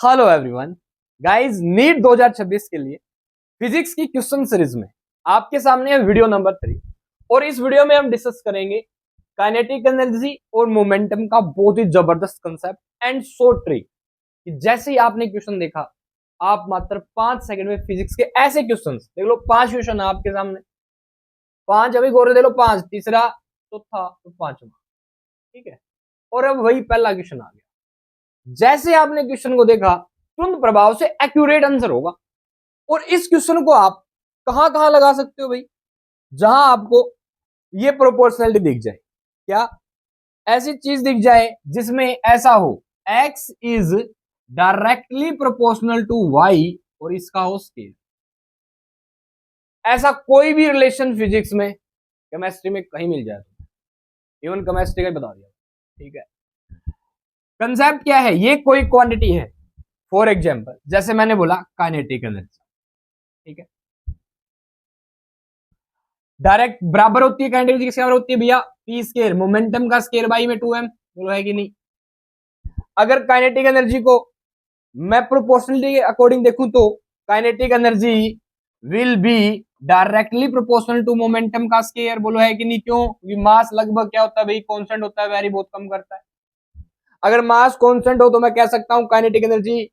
Hello everyone guys, NEET 2026 के लिए physics की क्वेश्चन सीरीज में आपके सामने है वीडियो नंबर 3। और इस वीडियो में हम डिस्कस करेंगे काइनेटिक एनर्जी और मोमेंटम का बहुत ही जबरदस्त कंसेप्ट एंड सो ट्रिक। जैसे ही आपने क्वेश्चन देखा, आप मात्र 5 सेकंड में फिजिक्स के ऐसे क्वेश्चन देख लो। 5 क्वेश्चन है आपके सामने, 5 अभी गोरे दे लो, 5 तीसरा चौथा तो 5वां, ठीक है। और अब वही पहला क्वेश्चन आ गया। जैसे आपने क्वेश्चन को देखा, तुरंत प्रभाव से एक्यूरेट आंसर होगा। और इस क्वेश्चन को आप कहां कहां लगा सकते हो भाई? जहां आपको ये प्रोपोर्शनलिटी दिख जाए, क्या ऐसी चीज दिख जाए जिसमें ऐसा हो x is directly proportional to y और इसका हो स्केल। ऐसा कोई भी रिलेशन फिजिक्स में, केमिस्ट्री में कहीं मिल जाए, इवन केमिस्ट्री का बता दिया, ठीक है। कंसेप्ट क्या है? ये कोई क्वांटिटी है, फॉर एग्जाम्पल जैसे मैंने बोला काइनेटिक एनर्जी, ठीक है। डायरेक्ट बराबर होती है काइनेटिक एनर्जी, किसके बराबर होती है भैया? पी स्केयर, मोमेंटम का स्केयर बाई में 2m, बोलो है कि नहीं। अगर काइनेटिक एनर्जी को मैं प्रोपोर्शनलिटी के अकॉर्डिंग देखूं तो kinetic energy will be directly proportional to momentum का स्केयर, बोलो है कि नहीं। क्यों? क्योंकि मास लगभग क्या होता है भाई? कांस्टेंट होता है, वेरी बहुत कम करता है। अगर मास कांस्टेंट हो तो मैं कह सकता हूं काइनेटिक एनर्जी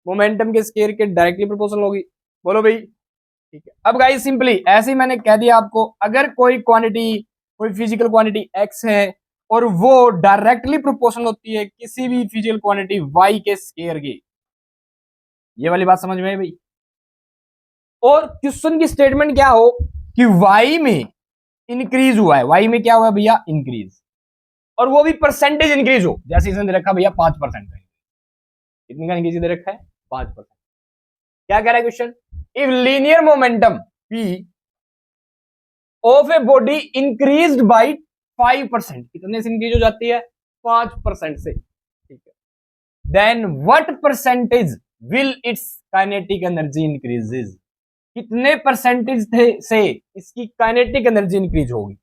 मोमेंटम के स्केयर के डायरेक्टली प्रोपोर्शनल होगी, बोलो भाई, ठीक है। अब गाइस सिंपली ऐसे ही मैंने कह दिया आपको, अगर कोई क्वांटिटी, कोई फिजिकल क्वांटिटी x है और वो डायरेक्टली प्रोपोर्शनल होती है किसी भी फिजिकल क्वांटिटी y के स्केयर की, ये वाली बात समझ में है भाई। और क्वेश्चन की स्टेटमेंट क्या हो कि y में इंक्रीज हुआ है, y में क्या हुआ भैया? इंक्रीज, और वो भी परसेंटेज इंक्रीज हो। जैसे इसने दे रखा भैया 5% का, कितने का इंक्रीज दे रखा है? 5%। क्या कह रहा है question? If linear momentum p of a body increased by 5%, कितने से इंक्रीज हो जाती है? 5% से, ठीक है। Then what percentage will its kinetic energy increases, कितने परसेंटेज से इसकी काइनेटिक एनर्जी इंक्रीज होगी।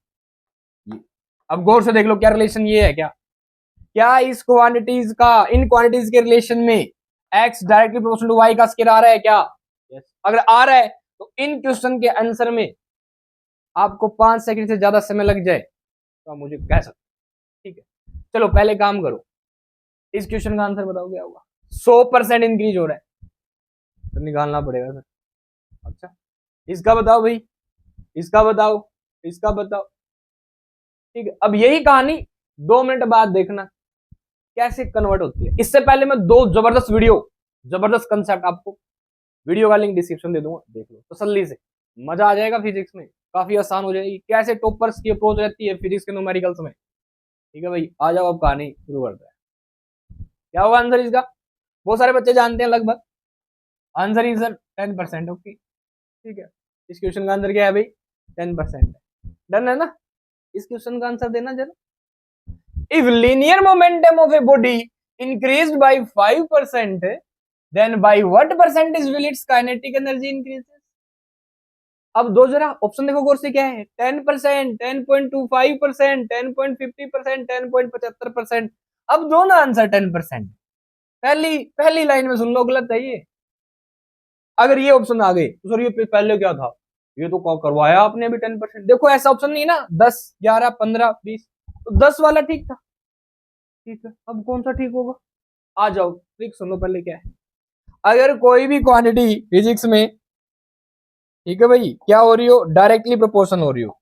अब गौर से देख लो, क्या रिलेशन ये है? क्या इस क्वांटिटीज का, इन क्वांटिटीज के रिलेशन में x directly proportional to y का स्केयर आ रहा है क्या? yes. अगर आ रहा है तो इन क्वेश्चन के आंसर में आपको 5 सेकंड से ज्यादा समय लग जाए तो आप मुझे कह सकते, ठीक है। चलो पहले काम करो, इस क्वेश्चन का आंसर बताओ क्या होगा। 100% इंक्रीज हो रहा है तो निकालना पड़ेगा सर। अच्छा, इसका बताओ भाई, इसका बताओ, इसका बताओ, ठीक है। अब यही कहानी 2 मिनट बाद देखना कैसे कन्वर्ट होती है। इससे पहले मैं 2 जबरदस्त वीडियो, जबरदस्त कंसेप्ट आपको, वीडियो का लिंक डिस्क्रिप्शन दे दूंगा, देख लो तसल्ली से, मजा आ जाएगा। फिजिक्स में काफी आसान हो जाएगी, कैसे टॉपर्स की अप्रोच रहती है फिजिक्स के न्यूमेरिकल्स में, ठीक है भाई। आ जाओ, अब कहानी शुरू करते हैं। क्या होगा आंसर इसका? बहुत सारे बच्चे जानते हैं लगभग। आंसर इज 10%, ओके, ठीक है। इस क्वेश्चन का आंसर क्या है भाई? 10%। डन है ना? इस क्वेश्चन का आंसर देना जरा। If linear momentum of a body increased by 5%, then by what percentage will its kinetic energy increases? अब दो जरा ऑप्शन देखो गौर से, क्या है? 10%, 10.25%, 10.50%, 10.75%। अब दो ना आंसर 10%। पहली पहली लाइन में सुन लो, गलत है ये। अगर ये ऑप्शन आ गए तो सर ये पहले क्या था? ये तो करवाया आपने अभी 10%। देखो ऐसा ऑप्शन नहीं ना, 10, 11, 15, 20, तो 10 वाला ठीक था, ठीक है। अब कौन सा ठीक होगा? आ जाओ, ट्रिक सुनो पहले क्या है। अगर कोई भी क्वांटिटी फिजिक्स में, ठीक है भाई, क्या हो रही हो? डायरेक्टली प्रोपोर्शन हो रही हो,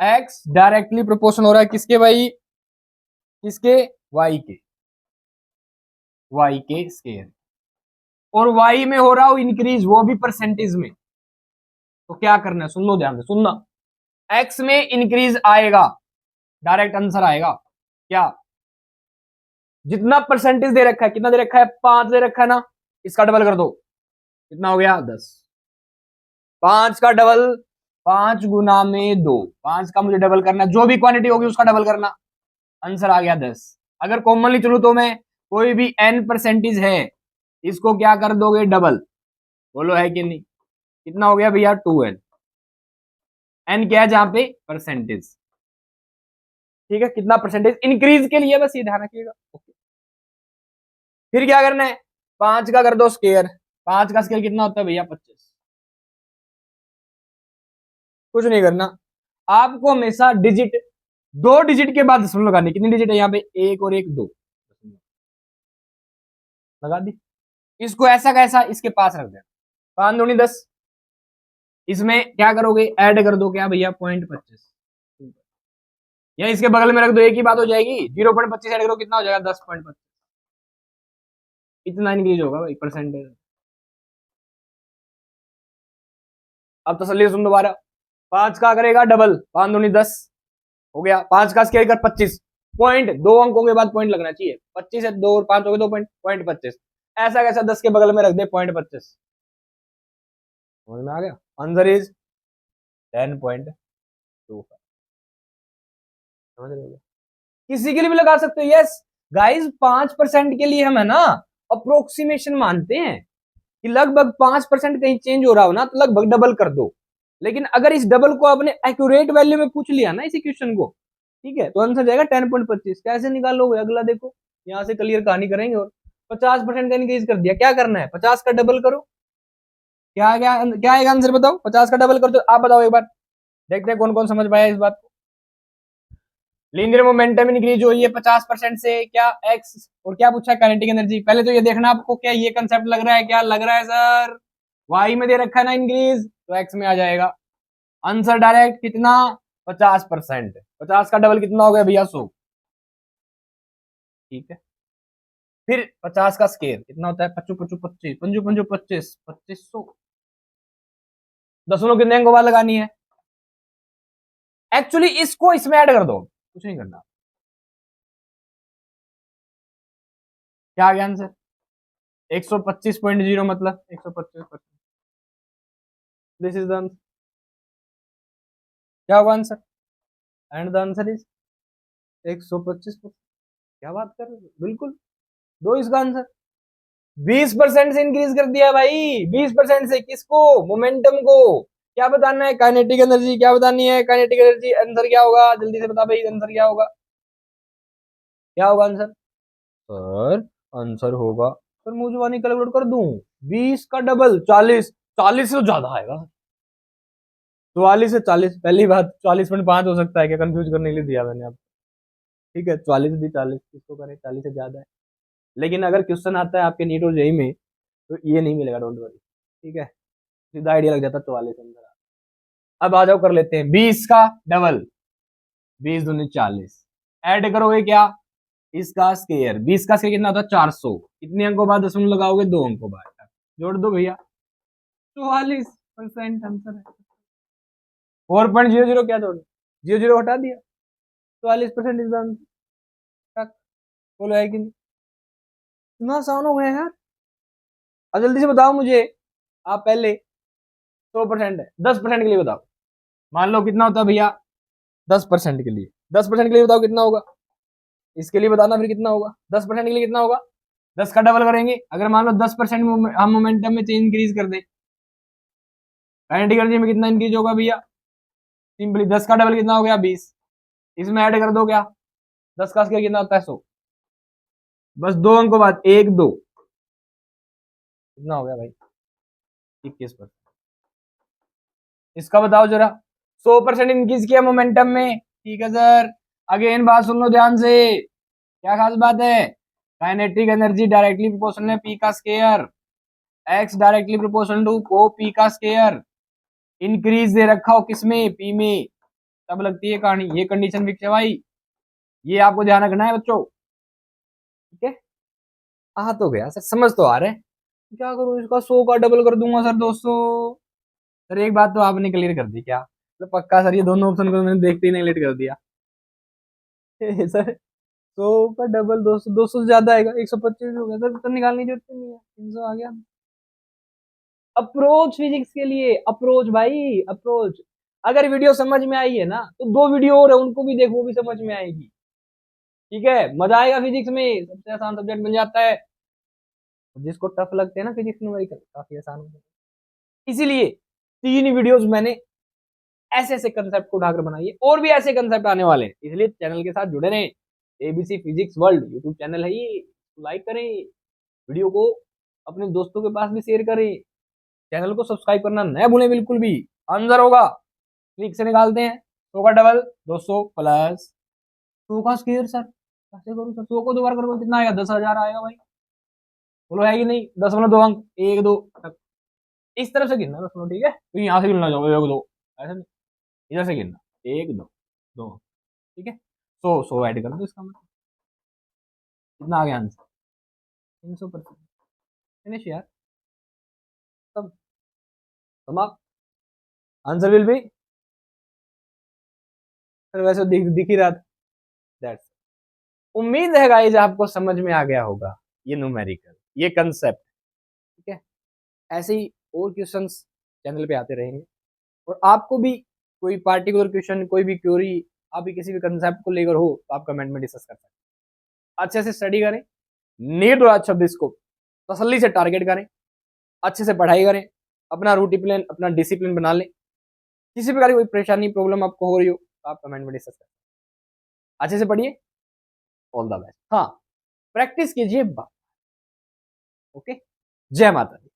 एक्स डायरेक्टली प्रोपोर्शन हो रहा है किसके भाई? किसके? वाई के, वाई के स्केयर, और वाई में हो रहा हो इंक्रीज, वो भी परसेंटेज में। तो क्या करना है? सुन लो ध्यान से, सुनना। एक्स में इंक्रीज आएगा, डायरेक्ट आंसर आएगा क्या? जितना परसेंटेज दे रखा है, कितना दे रखा है? 5 दे रखा है ना, इसका डबल कर दो, कितना हो गया? 10। 5 का डबल, 5 गुना में 2, 5 का मुझे डबल करना, जो भी क्वांटिटी होगी उसका डबल करना, आंसर आ गया 10। अगर कॉमनली चलू तो मैं, कोई भी n परसेंटेज है इसको क्या कर दोगे? डबल, बोलो है कि नहीं। कितना हो गया भैया? 2n। n क्या है जहां पे? परसेंटेज, ठीक है। कितना परसेंटेज इंक्रीज के लिए, बस ये ध्यान रखिएगा, ओके। फिर क्या करना है? 5 का कर दो स्केयर, 5 का स्केयर कितना होता है भैया 25। कुछ नहीं करना, आपको हमेशा डिजिट, 2 डिजिट के बाद दशमलव लगानी। कितनी डिजिट है यहाँ पे, 1 और 1 2 लगा दी। इसको ऐसा कैसा इसके पास रख देना, 5 दूनी 10, इसमें क्या करोगे ऐड कर दो क्या भैया 0.25, या इसके बगल में रख दो, एक ही बात हो जाएगी। 0.25 ऐड करो कितना हो जाएगा 10.25, इतना इंक्रीज होगा भाई परसेंटेज। अब तसल्ली सुन दोबारा, 5 का करेगा डबल, 5 दूनी 10 हो गया, 5 का स्केयर कर 25, पॉइंट 2 अंकों के बाद पॉइंट लगना चाहिए, 25 है 2 और 5 हो गए 2 पॉइंट 25, ऐसा कैसा 10 के बगल में रख दे 0.25, समझ में आ गया। आंसर इज 10.25, समझ रहे हो। किसी के लिए भी लगा सकते हो। यस गाइस, 5% के लिए हम है ना अप्रोक्सीमेशन मानते हैं कि लगभग 5% कहीं चेंज हो रहा हो ना तो लगभग डबल कर दो। लेकिन अगर इस डबल को आपने एक्यूरेट वैल्यू में पूछ लिया ना इसी क्वेश्चन को, ठीक है, तो आंसर जाएगा 10.25। कैसे निकालोगे अगला देखो, यहां से क्लियर कहानी करेंगे। और 50% का इंक्रीज कर दिया, क्या करना है 50 का डबल करो, क्या क्या क्या आएगा आंसर बताओ। 50 का डबल कर दो, आप बताओ एक बार, देखते हैं कौन कौन समझ पाया इस बात को। लीनियर मोमेंटम इंक्रीज हो रही है 50% से, क्या एक्स, और क्या पूछा है काइनेटिक एनर्जी। पहले तो ये देखना आपको क्या ये कंसेप्ट लग रहा है, क्या लग रहा है सर, वाई में दे रखा है ना इंक्रीज, तो एक्स में आ जाएगा आंसर डायरेक्ट। कितना 50%, 50 का डबल कितना हो गया भैया 100, ठीक है। फिर 50 का स्केयर कितना होता है 25 25 25 पंजू पंजू 25 2500, दसों कितने अंकों बाद लगानी है। एक्चुअली इसको इसमें ऐड कर दो, कुछ नहीं करना। क्या आ गया आंसर 125.0 मतलब 125%, दिस इज द आंसर। क्या होगा answer, and the answer is 125%। क्या बात कर रहे हो, बिल्कुल दो इसका आंसर। 20% से इंक्रीज कर दिया भाई, 20% से किसको, मोमेंटम को। क्या बताना है काइनेटिक एनर्जी, क्या बतानी है काइनेटिक एनर्जी। आंसर क्या होगा जल्दी से बता भाई, आंसर क्या होगा, क्या होगा आंसर। सर आंसर होगा, सर मुझे वानी कैलकुलेट कर दूं, 20 का डबल 40, 40 से तो ज्यादा आएगा, 44 से 40, पहली बात 40.5 हो सकता है क्या, कंफ्यूज करने के लिए दिया मैंने आप, ठीक है। 44 भी 40 किसको करें, 40 से ज्यादा है। लेकिन अगर क्वेश्चन आता है आपके नीट और जेई में तो ये नहीं मिलेगा, डोंट वरी, ठीक है, सीधा आइडिया लग जाता 44 अंदर। अब आ जाओ कर लेते हैं 20 का डबल, 20 दूनी 40, ऐड करोगे क्या इसका स्केयर, 20 का स्केयर कितना होता है 400, कितने अंकों बाद दशमलव लगाओगे 2 अंकों बाद, जोड़ दो भैया 44% आंसर है। 4.00 क्या जोड़, 00 हटा दिया, 44% इज आंसर। बोलो है कि नहीं, इतना आसान हो गया यार। अब जल्दी से बताओ मुझे, आप पहले 100% है, 10% के लिए बताओ, मान लो कितना होता है भैया 10% के लिए, 10% के लिए बताओ कितना होगा, इसके लिए बताना फिर कितना होगा, 10% के लिए कितना होगा, 10 का डबल करेंगे। अगर मान लो 10% हम मोमेंटम में चेंज इंक्रीज कर दे, काइनेटिक एनर्जी में कितना इंक्रीज होगा भैया, सिंपली 10 का डबल कितना हो गया 20, इसमें ऐड कर दो क्या, 10 का स्केयर कितना होता है 100, बस 2 अंकों बाद 1 2, कितना हो गया भाई 21%। इसका बताओ जरा, 100% इंक्रीज किया मोमेंटम में, ठीक है सर। अगेन बात सुन लो ध्यान से, क्या खास बात है, काइनेटिक एनर्जी डायरेक्टली प्रोपोर्शनल है पी का square, x directly proportional to को पी का स्केयर, इंक्रीज दे रखा हो किसमें पी में, तब लगती है कहानी। ये कंडीशन फिक्स है भाई, ये आपको ध्यान रखना है बच्चों, ठीक है। आ तो गया सर, समझ तो आ रहे हैं, क्या करूं इसका 100 का डबल कर दूंगा सर 200। सर एक बात तो आपने क्लियर कर दी क्या, तो पक्का सर ये दोनों ऑप्शन को मैंने देखते ही नेगलेक्ट कर दिया सर 100 का डबल 200, 200 से ज्यादा आएगा, 125 हो गया सर, तो निकालने की जरूरत नहीं है, 300 आ गया। अप्रोच फिजिक्स के लिए, अप्रोच भाई अप्रोच। अगर वीडियो समझ में आई है ना तो 2 वीडियो और है उनको भी देखो, भी समझ में आएगी, ठीक है, मजा आएगा। फिजिक्स में सबसे आसान सब्जेक्ट बन जाता है, जिसको टफ लगते हैं ना फिजिक्स न्यूमेरिकल काफी आसान हो जाता है। इसीलिए 3 वीडियोस मैंने ऐसे ऐसे कंसेप्ट को उठाकर बनाई है, और भी ऐसे कंसेप्ट आने वाले हैं, इसलिए चैनल के साथ जुड़े रहें। ABC physics world YouTube channel है ये, लाइक करें वीडियो को, अपने दोस्तों के पास भी शेयर करें, चैनल को सब्सक्राइब करना न भूलें बिल्कुल भी। आंसर होगा, क्लिक से निकालते हैं, 100 का डबल 200 प्लस 100 का स्क्वायर सर, कैसे करूँ सर, 100 को 2 बार करोगे कितना आएगा, 10,000 आएगा भाई, बोलो है कि नहीं, 10 अंक 1 2 तक इस तरफ से गिनना 10, ठीक है, तो यहाँ से गिनना जाओ 1 2, ऐसा नहीं, इधर से गिनना 1 2 2, ठीक है, 100 ऐड कर दो, इसका मतलब कितना आ गया आंसर, 300%। फिनिश यार, तब समाप्त, आंसर विल बी, वैसे दिख ही रहा था, दैट्स, उम्मीद है गाइस आपको समझ में आ गया होगा ये न्यूमेरिकल, ये कंसेप्ट, ठीक है। ऐसे ही और क्वेश्चंस चैनल पे आते रहेंगे, और आपको भी कोई पार्टिकुलर क्वेश्चन, कोई भी क्वेरी, आप भी किसी भी कंसेप्ट को लेकर हो तो आप कमेंट में डिस्कस कर सकते हैं। अच्छे से स्टडी करें, नीट 2026 को तसल्ली से टारगेट करें, अच्छे से पढ़ाई करें, अपना रूटीन प्लान, अपना डिसिप्लिन बना लें। किसी प्रकार की कोई परेशानी, प्रॉब्लम आपको हो रही हो तो आप कमेंट में डिस्कस करें। अच्छे से पढ़िए, ऑल द बेस्ट। हाँ, प्रैक्टिस कीजिए, ओके, जय माता दी।